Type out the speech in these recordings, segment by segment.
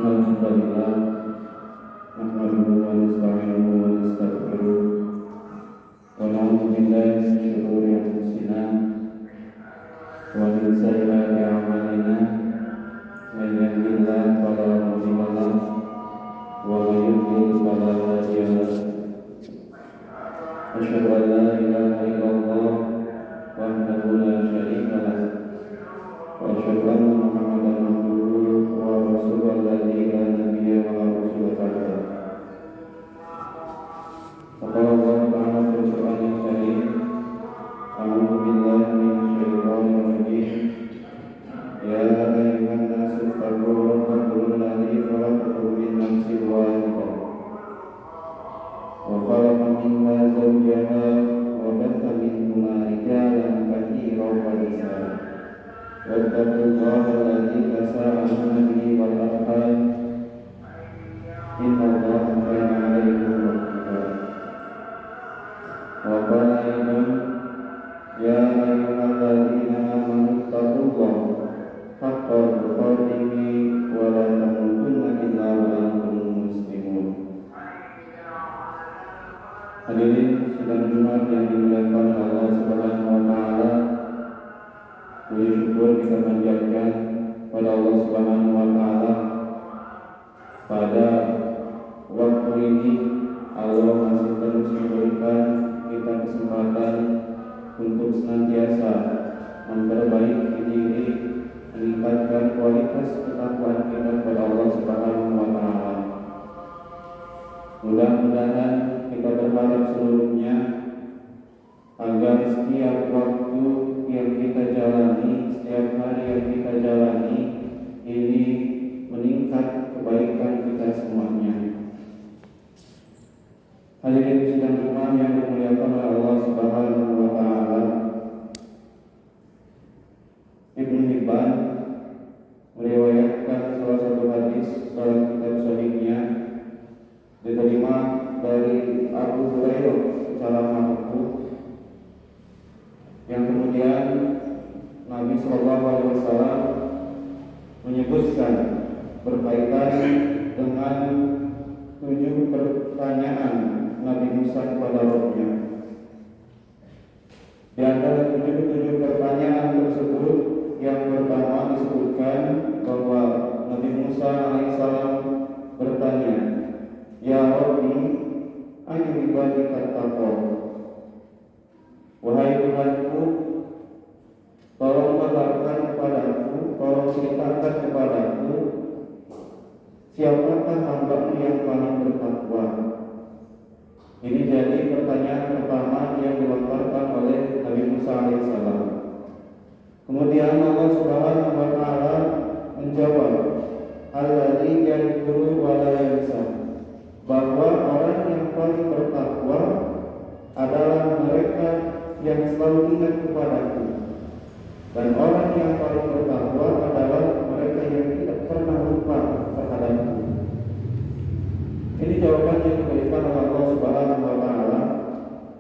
Alhamdulillah, nahmaduhu wa nasta'inuhu wa nastaghfiruh wa na'udzu billahi min shururi anfusina wa min sayyiati a'malina. Man yahdihillahu fala mudilla lahu wa man yudlil fala hadiya lahu. Asyhadu an la ilaha illallah wahdahu la syarika lahu wa asyhadu anna Muhammadan abduhu wa rasuluhu alladzi la nabiyya wa la rasula ba'dahu. Qala Allah Ta'ala fil Qur'anil Karim, a'udzu billahi minasy syaithanir rajim. Ya ayyuhan nasu ittaqu rabbakum alladzi khalaqakum min nafsin wahidah wa khalaqa minha zawjaha wa batha minhuma rijalan katsiran wa nisaa. واتقوا الله الذي تساءلون به والأرحام إن الله كان عليكم رقيبا. وقال أيضا يا أيها الذين آمنوا اتقوا الله حق تقاته ولا تموتن إلا وأنتم مسلمون. Hadirin sidang Jumat yang dimuliakan Allah Subhanahu wa taala, puji syukur kita panjatkan pada Allah Subhanahu wa taala. Pada waktu ini Allah masih terus memberikan kita kesempatan untuk senantiasa memperbaiki diri, meningkatkan kualitas ketakwaan kita kepada Allah Subhanahu wa taala. Mudah-mudahan kita berharap seluruhnya agar setiap waktu yang kita jalani, setiap hari yang kita jalani ini meningkat kebaikan kita semuanya. Hadirin sidang Jumat yang dimuliakan oleh Allah Subhanahu wa taala, Ibnu Hibban meriwayatkan salah satu hadis dalam kitab sahihnya diterima dari Abu Hurairah secara marfu, yang kemudian Nabi Shallallahu Alaihi Wasallam menyebutkan berkaitan dengan 7 pertanyaan Nabi Musa kepada Rabb-Nya. Di antara 7 pertanyaan tersebut, yang pertama disebutkan bahwa Nabi Musa alaihissalam bertanya, Ya Rabbi, ayu ibadika taqwa. Wahai Tuhanku, tolong kabarkan kepadaku, tolong ceritakan kepadaku, siapakah hamba-Mu yang paling bertakwa? Ini jadi pertanyaan pertama yang dilontarkan oleh Nabi Musa alaihissalam. Kemudian Allah Subhanahu wa taala menjawab, alladzi yadhkuru wa la yansa, bahwa orang yang paling bertakwa adalah mereka yang selalu ingat kepadaku, dan orang yang paling bertakwa adalah mereka yang tidak pernah lupa terhadapku. Ini jawaban yang diberikan oleh Allah Subhanahu wa taala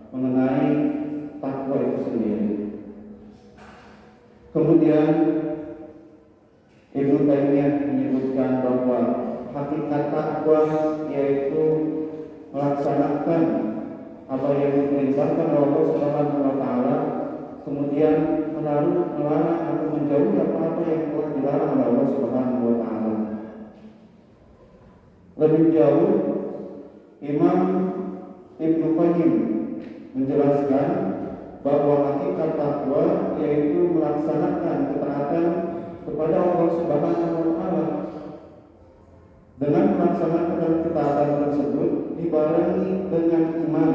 mengenai takwa itu sendiri. Kemudian Ibnu Taimiyah menyebutkan bahwa hakikat takwa yaitu melaksanakan apa yang diperintahkan oleh Allah Subhanahu wa taala, kemudian melarang atau menjauhi apa-apa yang telah dilarang oleh Allah Subhanahu wa taala. Lebih jauh, Imam Ibnu Qayyim menjelaskan bahwa hakikat takwa yaitu melaksanakan ketaatan kepada Allah Subhanahu wa taala. Dengan melaksanakan ketaatan tersebut dibarengi dengan iman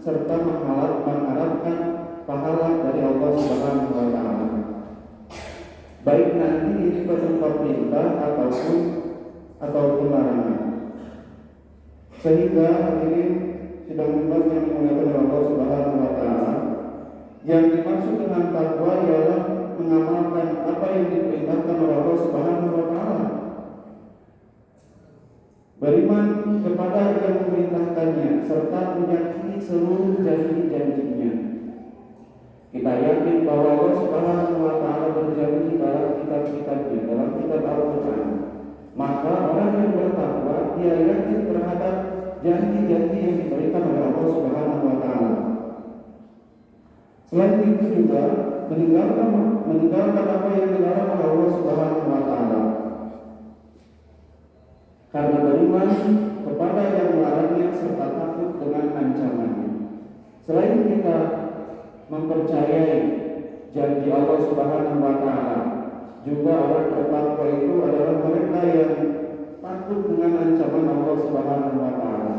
serta mengharapkan pahala dari Allah Subhanahu wa taala. Baik nanti ini berupa perintah ataupun larangan. Sehingga hadirin sidang Jumat yang dimuliakan oleh Allah Subhanahu wa taala, yang dimaksud dengan takwa ialah mengamalkan apa yang diperintahkan oleh Allah Subhanahu wa taala. Beriman kepada yang memerintahkannya serta meyakini seluruh janji-janjinya. Kita yakin bahwa Allah Subhanahu wa Ta'ala berjanji dalam kitab-kitabnya, dalam kitab Al-Quran, maka orang yang bertakwa dia yakin terhadap janji-janji yang diberikan oleh Allah Subhanahu wa Ta'ala. Selain itu juga meninggalkan apa yang dilarang oleh Allah Subhanahu wa Ta'ala. Karena beriman kepada yang melarangnya serta takut dengan ancamannya. Selain kita mempercayai janji Allah Subhanahu wa Ta'ala, juga orang bertakwa itu adalah mereka yang takut dengan ancaman Allah Subhanahu wa Ta'ala.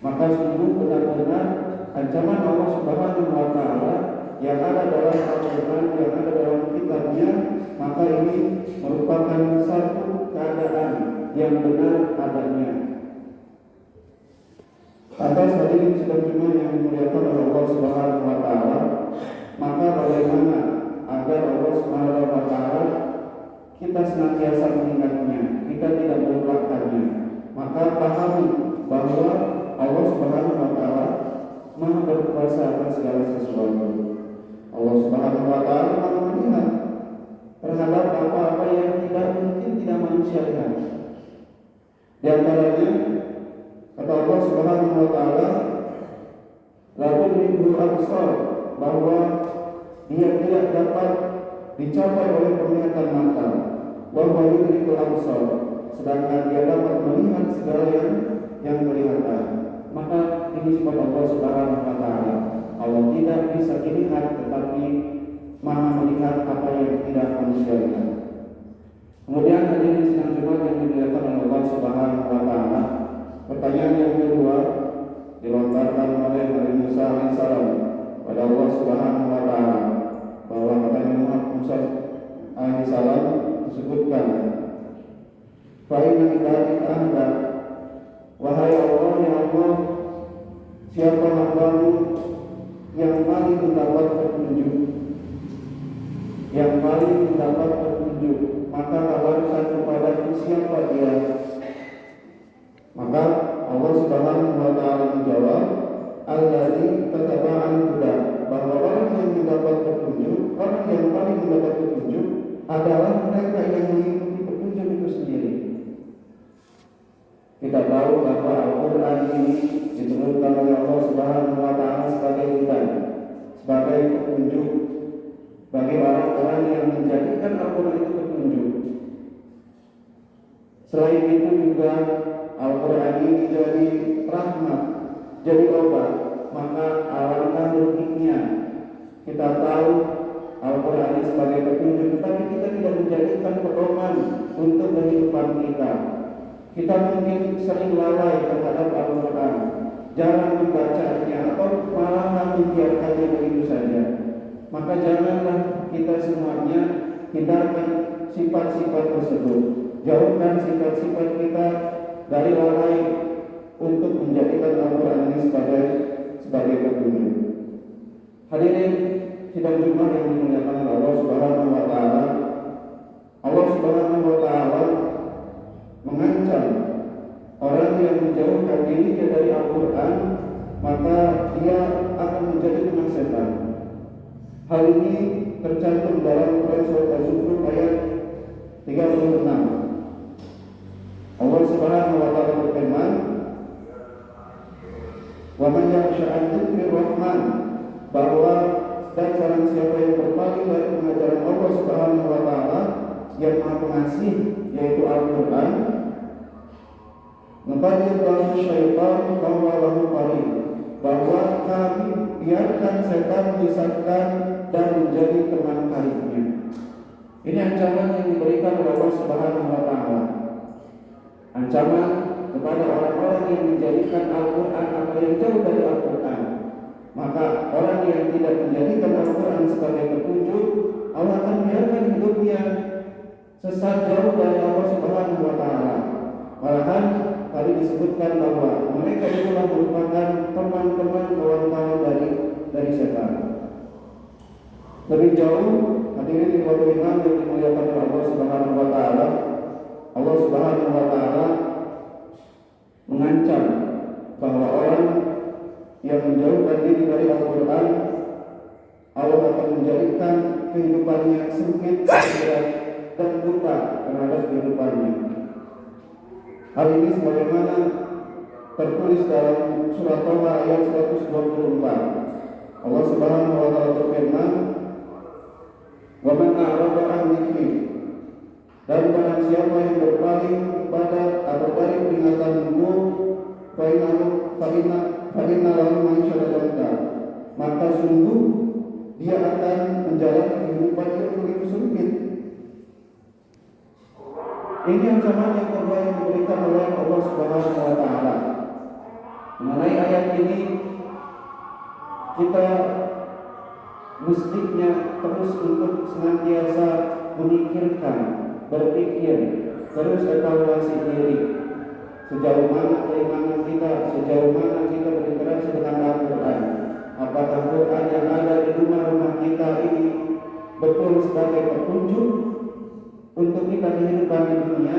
Maka sungguh benar-benar ancaman Allah Subhanahu wa Ta'ala yang ada dalam Al-Quran, yang ada dalam kitabnya, maka ini merupakan satu keadaan yang benar adanya. Atas hadirin sidang Jumat yang dimuliakan oleh Allah Subhanahu wa Ta'ala, maka bagaimana agar Allah Subhanahu wa Ta'ala kita senantiasa mengingatnya, kita tidak melupakannya. Maka pahami bahwa Allah Subhanahu wa Ta'ala Maha berkuasa atas segala sesuatu. Allah Subhanahu wa Ta'ala Maha melihat terhadap apa-apa yang tidak mungkin tidak manusia lihat. Di antaranya kata Allah Subhanahu wa Ta'ala, la tudrikul absar, bahwa dia tidak dapat dicapai oleh penglihatan mata. Wa huwa yudrikul absar, sedangkan dia dapat melihat segala yang kelihatan. Maka ini sifat Allah Subhanahu wa Ta'ala. Allah tidak bisa dilihat, tetapi Maha melihat apa yang tidak manusia lihat. Kemudian hadirin sidang Jumat yang dimuliakan oleh Allah Subhanahu wa Ta'ala, pertanyaan yang kedua dilontarkan oleh Nabi Musa alaihissalam pada Allah Subhanahu wa Ta'ala, bahwa kata Nabi Musa alaihissalam disebutkan, fa inna dzalika anta, wahai Allah, ya Allah, siapa hambamu yang paling mendapat petunjuk, yang paling mendapat petunjuk, maka kabarkan kepadaku siapa dia. Maka Allah Subhanahu wa Ta'ala menjawab, alladzi tataba'an huda, bahwa orang yang mendapat petunjuk, orang yang paling mendapat petunjuk adalah mereka yang mengikuti petunjuk itu sendiri. Kita tahu bahwa Al-Quran ini diturunkan oleh Allah Subhanahu wa Ta'ala sebagai hudan, sebagai petunjuk bagi orang-orang yang menjadikan Al-Quran itu petunjuk. Selain itu juga Al-Quran ini jadi rahmat, jadi obat. Maka alangkah ruginya kita tahu Al-Quran ini sebagai petunjuk, tetapi kita tidak menjadikan pedoman untuk kehidupan kita. Kita mungkin sering lalai terhadap Al-Quran, jarang membacanya, atau malah membiarkannya begitu saja. Maka janganlah kita semuanya hindarkan sifat-sifat tersebut. Jauhkan sifat-sifat kita dari lalai untuk menjadikan Al-Quran ini sebagai petunjuk. Hadirin sidang Jumat yang dimuliakan oleh Allah Subhanahu wa Ta'ala, Allah Subhanahu wa Ta'ala mengancam orang yang menjauhkan dirinya dari Al-Quran, maka dia akan menjadi teman setan. Hal ini tercantum dalam Quran surat Az-Zukhruf ayat 36. Allah Subhanahu wa Ta'ala berfirman, wa man yakhsha an dzikrir rahman, bahwa dan barang siapa yang berpaling dari pengajaran Allah Subhanahu wa Ta'ala yang Maha Pengasih, yaitu Al-Quran, naqayyidallahu syaitan fahuwa lahu qarin, bahwa kami biarkan setan disesatkan dan menjadi teman karibnya. Ini ancaman yang diberikan oleh Allah Subhanahu wa Ta'ala. Ancaman kepada orang-orang yang menjadikan Al-Quran atau yang jauh dari Al-Quran. Maka orang yang tidak menjadikan Al-Quran sebagai petunjuk, Allah akan biarkan hidupnya sesat jauh dari Allah Subhanahu wa Ta'ala. Malahan tadi disebutkan bahwa mereka itulah merupakan teman-teman kawan-kawan dari setan. Lebih jauh, hadirin ikhwatu iman yang dimuliakan oleh Allah Subhanahu wa Ta'ala, Allah Subhanahu wa Ta'ala mengancam bahwa orang yang menjauhkan diri dari Al-Quran, Allah menjadikan kehidupannya sempit dan buta terhadap kehidupannya. Hal ini sebagaimana tertulis dalam surat Toba ayat 124. Allah Subhanahu wa taala berfirman, "Wa man a'rada 'an dzikri," dan barang siapa yang berpaling kepada atau dari peringatanku, fa inna lahu ma'isyatan, maka sungguh dia akan menjalani kehidupan yang begitu sempit. Ini ancaman yang kedua yang diberikan oleh Allah Subhanahu wa taala. Mengenai ayat ini kita mestinya terus untuk senantiasa memikirkan, berpikir, terus evaluasi diri. Sejauh mana keimanan kita, sejauh mana kita berinteraksi dengan Al-Quran. Apakah Quran yang ada di rumah-rumah kita ini betul sebagai petunjuk untuk kita kehidupan di dunia,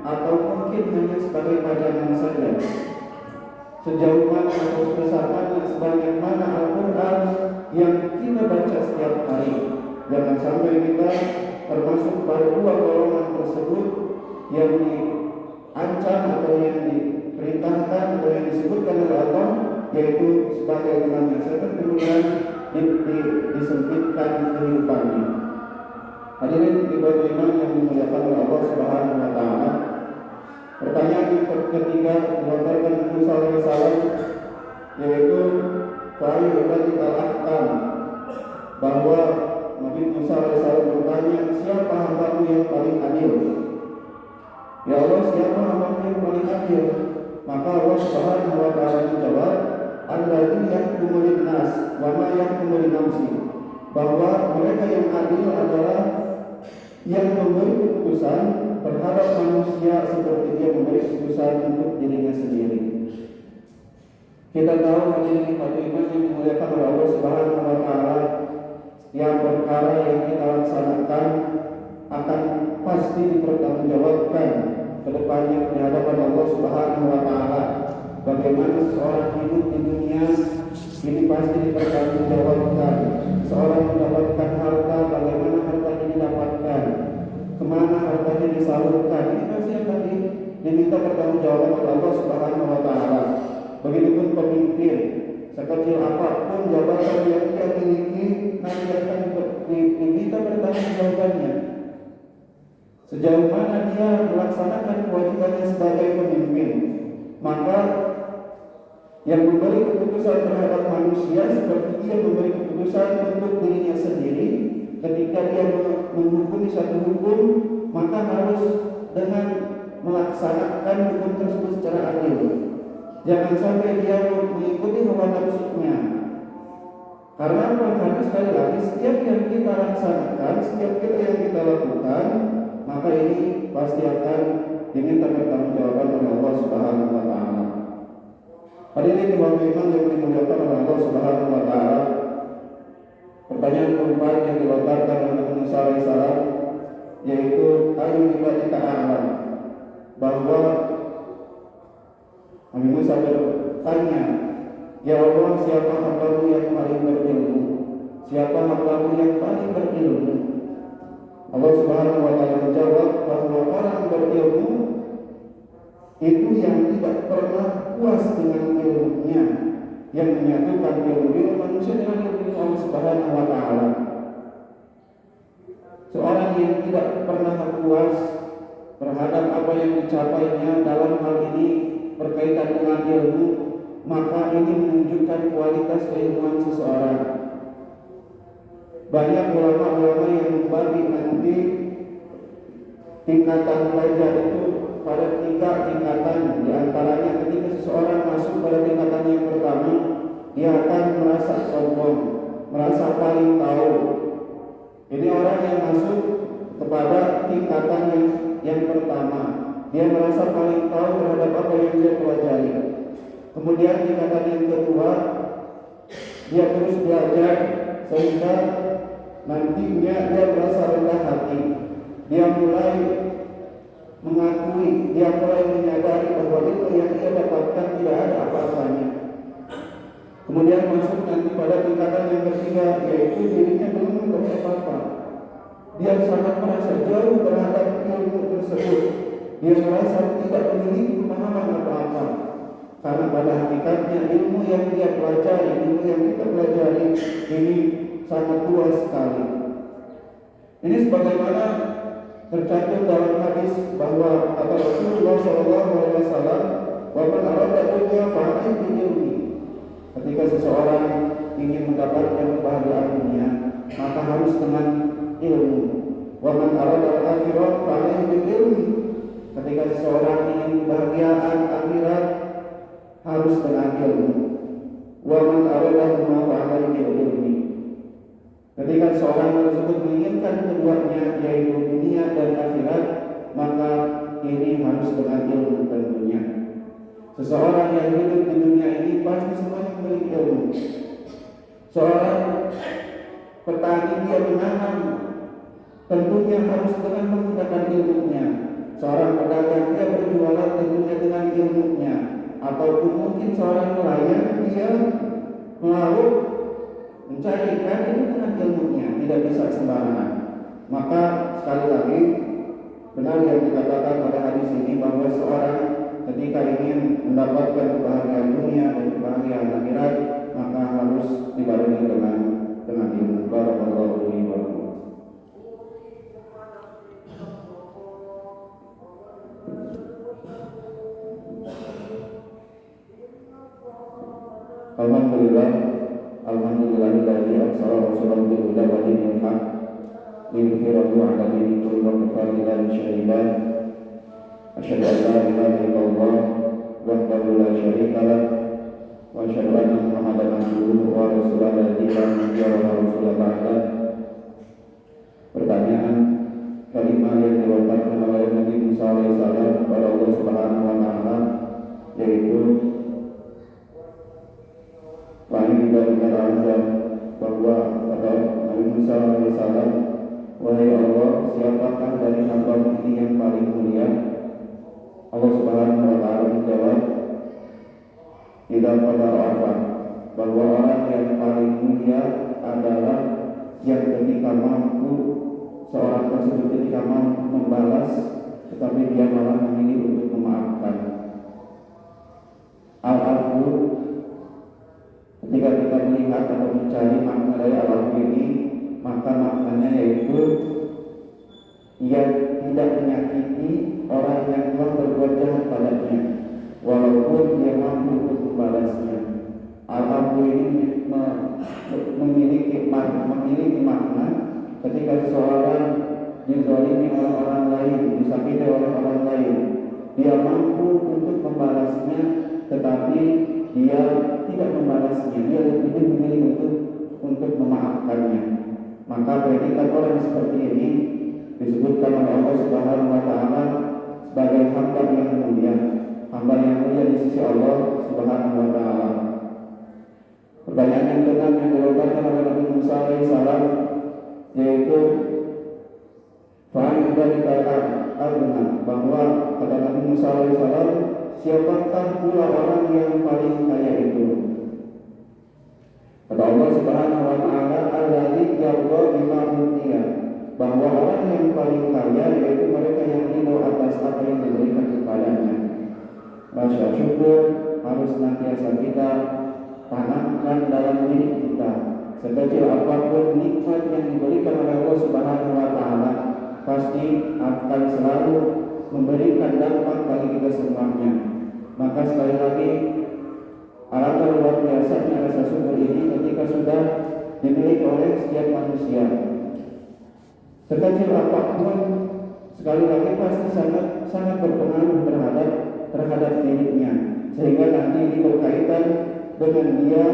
atau mungkin hanya sebagai pajangan saja? Sejauh mana atau sebesar mana, sebanyak mana Al-Quran yang kita baca setiap hari? Jangan sampai kita termasuk pada dua golongan tersebut yang diancam atau yang diperintahkan atau yang disebutkan oleh Allah, yaitu sebagai yang seketurunan disempitkan kehidupannya. Hadirin ibadah iman yang dimuliakan oleh Allah Subhanahu wa taala. Pertanyaan yang ketiga dilontarkan Musa alaihissalam, yaitu fa'al ibadi al-ahkam, bahwa Nabi Musa alaihissalam bertanya, siapa hambamu yang paling adil? Ya Allah, siapa hambamu yang paling adil? Maka Allah Subhanahu wa taala menjawab, alladzi yahkumu lin-nas wa ma yahkumu li-nafsi, bahwa mereka yang adil adalah yang memberi keputusan terhadap manusia seperti dia memberi keputusan untuk dirinya sendiri. Kita tahu hadirin iman yang dimuliakan oleh Allah Subhanahu wa taala, setiap perkara yang kita laksanakan akan pasti dipertanggungjawabkan ke depannya di hadapan Allah Subhanahu wa taala. Bagaimana seorang hidup di dunia ini pasti dipertanggungjawabkan. Seorang mendapatkan harta, bagaimana hartanya didapatkan, kemana hartanya disalurkan, ini pasti akan diminta pertanggungjawaban oleh Allah Subhanahu wa taala. Begitupun pemimpin, sekecil apapun jabatan yang dia miliki, nanti akan diminta pertanggungjawabannya. Sejauh mana dia melaksanakan kewajibannya sebagai pemimpin. Maka yang memberi keputusan terhadap manusia seperti dia memberi keputusan untuk dirinya sendiri. Ketika dia menghukumi satu hukum, maka harus dengan melaksanakan hukum tersebut secara adil. Jangan sampai dia mengikuti hawa nafsunya. Karena apa? Sekali lagi, setiap yang kita laksanakan, setiap yang kita lakukan, maka ini pasti akan diminta pertanggungjawaban oleh Allah Subhanahu wa taala. Hadirin iman yang dimuliakan oleh Allah Subhanahu wa taala. Pertanyaan keempat yang dilontarkan oleh Musa alaihissalam, yaitu ayu ibadika a'lam, bahwa Nabi Musa bertanya, ya Allah, siapa hambamu yang paling berilmu? Siapa hambamu yang paling berilmu? Allah Subhanahu wa taala menjawab bahwa orang berilmu itu yang tidak pernah puas dengan ilmunya, yang menyatukan ilmu manusia dengan ilmu Allah Subhanahu wa taala. Seorang yang tidak pernah puas terhadap apa yang dicapainya dalam hal ini berkaitan dengan ilmu, maka ini menunjukkan kualitas keilmuan seseorang. Banyak ulama-ulama yang membagi nanti tingkatan belajar itu pada 3 tingkatan. Di antaranya ketika seseorang masuk pada tingkatan yang pertama, dia akan merasa sombong, merasa paling tahu. Ini orang yang masuk kepada tingkatan yang pertama, dia merasa paling tahu terhadap apa yang dia pelajari. Kemudian tingkatan yang kedua, dia terus belajar sehingga nantinya dia merasa rendah hati. Dia mulai mengakui, dia mulai menyadari bahwa itu yang dia dapatkan tidak ada apa-apanya. Kemudian masuk nanti pada tingkatan yang ketiga, yaitu dirinya belum falsafah. Dia sangat merasa jauh terhadap ilmu tersebut. Dia merasa tidak memiliki pemahaman apa-apa. Karena pada hakikatnya ilmu yang dia pelajari, ilmu yang kita pelajari ini sangat luas sekali. Ini sebagaimana tercantum dalam hadis bahwa kata Rasulullah SAW, "Wa man arada dunya fa'alaihi ilmi." Ketika seseorang ingin mendapatkan kebahagiaan dunia, maka harus dengan ilmu. Wa man arada al-akhirah fa'alaihi ilmi. Ketika seseorang ingin kebahagiaan akhirat, harus dengan ilmu. Wa man arada ma fa'alaihi ilmi. Ketika seorang tersebut menginginkan keduanya, yaitu dunia dan akhirat, maka ini harus dengan ilmu tentunya. Seseorang yang hidup di dunia ini pasti semuanya memiliki ilmu. Seorang petani dia menanam, tentunya harus dengan menggunakan ilmunya. Seorang pedagang dia berjualan tentunya dengan ilmunya. Ataupun mungkin seorang nelayan dia melaut mencari ikan itu dengan ilmunya, tidak bisa sembarangan. Maka sekali lagi benar yang dikatakan pada hadis ini bahwa seorang ketika ingin mendapatkan kebahagiaan dunia dan kebahagiaan akhirat, maka harus dibarengi dengan ilmu. Barakallahu fiikum wa lakum. Alhamdulillahilladzi arsala rasulahu bil huda wa dinil haq liyudhhirahu 'ala dini kullihi wa kafaa billahi shahidan. Asyhadu an la ilaha illallah wahdahu la syarika lah wa asyhadu anna Muhammadan abduhu wa rasuluhu la ilaha illallah wa rasuluhu ba'da. Pertanyaan kalimat yang dilontarkan oleh Nabi Musa alaihissalam kepada Allah Subhanahu wa taala, yaitu lain dibandingkan azab, bahwa kata Nabi Musa alaihissalam, "Wahai Allah, siapakah dari hamba ini yang paling mulia?" Allah Subhanahu wa taala menjawab, "Tidak pada Arafah, bahwa orang yang paling mulia adalah yang ketika mampu, seorang tersebut ketika mampu membalas, tetapi dia malah memilih untuk memaafkan." Al-Afu, ketika kita melihat atau mencari makna dari al-afu ini, maka maknanya yaitu ia tidak menyakiti orang yang telah berbuat jahat padanya, walaupun dia mampu untuk membalasnya. Al-afu ini memiliki makna ketika seseorang dizalimi oleh orang lain, disakiti oleh orang lain, dia mampu untuk membalasnya, tetapi dia tidak membalasnya, dia lebih memilih untuk memaafkannya. Maka predikat orang seperti ini disebutkan oleh Allah Subhanahu wa taala sebagai hamba yang mulia, hamba yang mulia di sisi Allah Subhanahu wa taala. Pertanyaan yang kedua yang dilontarkan oleh Nabi Musa alaihissalam, yaitu fa'in dari al-ghina, bahwa kata Nabi Musa alaihissalam, siapakah pula orang yang paling kaya itu? Kata Allah Subhanahu wa taala, "Alladzi yarda bima utiya," bahwa orang yang paling kaya yaitu mereka yang ridho atas apa yang diberikan kepadanya. Rasa syukur harus senantiasa kita tanamkan dalam diri kita. Sekecil apapun nikmat yang diberikan oleh Allah Subhanahu wa taala, pasti akan selalu memberikan dampak bagi kita semuanya. Maka sekali lagi, alangkah luar biasanya rasa syukur ini ketika sudah dimiliki oleh setiap manusia. Sekecil apapun, sekali lagi pasti sangat berpengaruh terhadap dirinya, sehingga nanti ini berkaitan dengan dia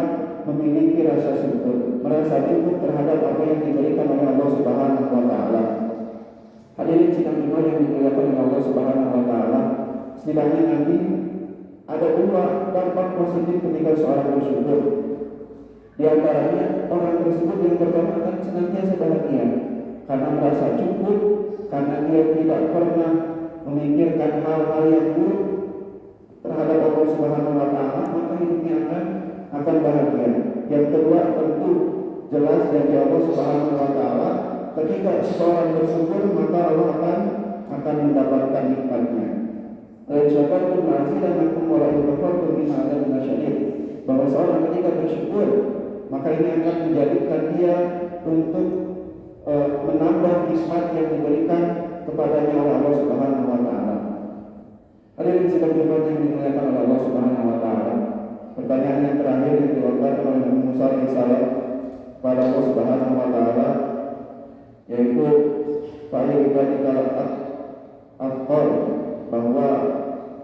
memiliki rasa syukur, merasa cukup terhadap apa yang diberikan oleh Allah Subhanahu wa taala. Hadirin sidang iman yang dimuliakan oleh Allah Subhanahu wa taala, setidaknya nanti ada dua dampak positif ketika seorang bersyukur. Di antaranya, orang tersebut yang pertama akan senantiasa bahagia karena merasa cukup, karena dia tidak pernah memikirkan hal-hal yang buruk terhadap Allah Subhanahu wa taala, maka hidupnya akan bahagia. Yang kedua, tentu jelas dari Allah Subhanahu wa taala ketika seseorang bersyukur maka Allah akan mendapatkan nikmatnya. Syakartum la'azidannakum wa la'in kafartum inna 'adzabi lasyadid. Bahwa seorang ketika bersyukur maka ini akan menjadikan dia untuk menambah nikmat yang diberikan kepadanya oleh Allah Subhanahu wa taala. Hadirin sekalian yang dimuliakan oleh Allah Subhanahu wa taala. Pertanyaan yang terakhir yang dilontarkan oleh Nabi Musa alaihissalam kepada Allah Subhanahu wa taala yaitu fa'ibadika afqar, bahwa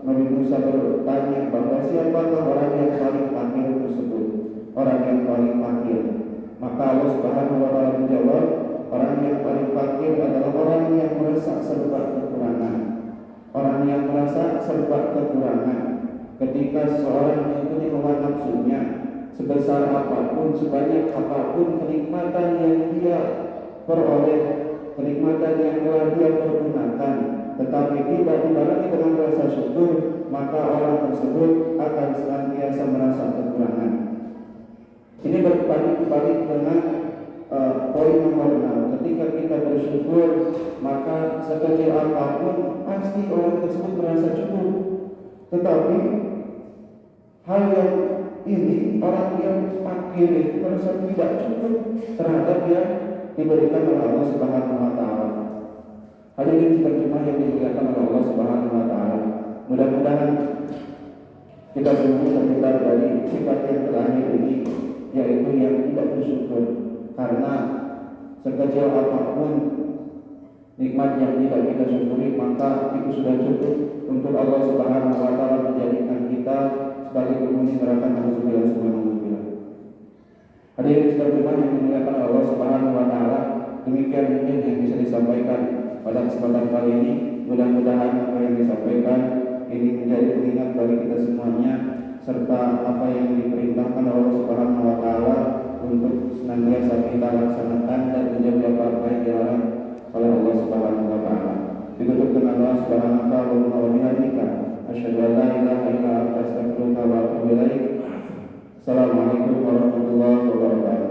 Nabi Musa bertanya bahwa siapakah orang yang paling fakir tersebut, orang yang paling fakir. Maka Allah Subhanahu wa taala menjawab, orang yang paling fakir adalah orang yang merasa serba kekurangan. Orang yang merasa serba kekurangan ketika seorang mengikuti hawa nafsunya, sebesar apapun, sebanyak apapun kenikmatan yang dia peroleh, kenikmatan yang telah dia pergunakan, tetapi tidak dibarengi dengan rasa syukur, maka orang tersebut akan senantiasa merasa kekurangan. Ini berbalik dengan poin nomor 6. Ketika kita bersyukur, maka sekecil apapun pasti orang tersebut merasa cukup. Tetapi hal yang ini, orang yang fakir itu merasa tidak cukup terhadap yang diberikan oleh Allah Subhanahu wa taala. Hadirin terjemah yang dimuliakan oleh Allah Subhanahu wa taala. Mudah-mudahan kita semua terhindar dari sifat yang terakhir ini, yaitu yang tidak bersyukur, karena sekecil apapun nikmat yang tidak kita syukuri, maka itu sudah cukup untuk Allah Subhanahu wa taala menjadikan kita sebagai penghuni neraka nauzubillah subhanahu. Hadirin terjemah yang dimuliakan oleh Allah Subhanahu wa taala, demikian mungkin yang bisa disampaikan pada kesempatan kali ini. Mudah-mudahan apa yang disampaikan ini menjadi pengingat bagi kita semuanya, serta apa yang diperintahkan oleh Allah Subhanahu wa taala untuk senantiasa kita laksanakan dan menjauhi apa yang dilarang oleh Allah Subhanahu wa taala. Ditutup dengan Allah Subhanahu wa bihamdika asyhadu an la ilaha illa anta astaghfiruka wa atubu ilaik. Assalamualaikum warahmatullahi wabarakatuh.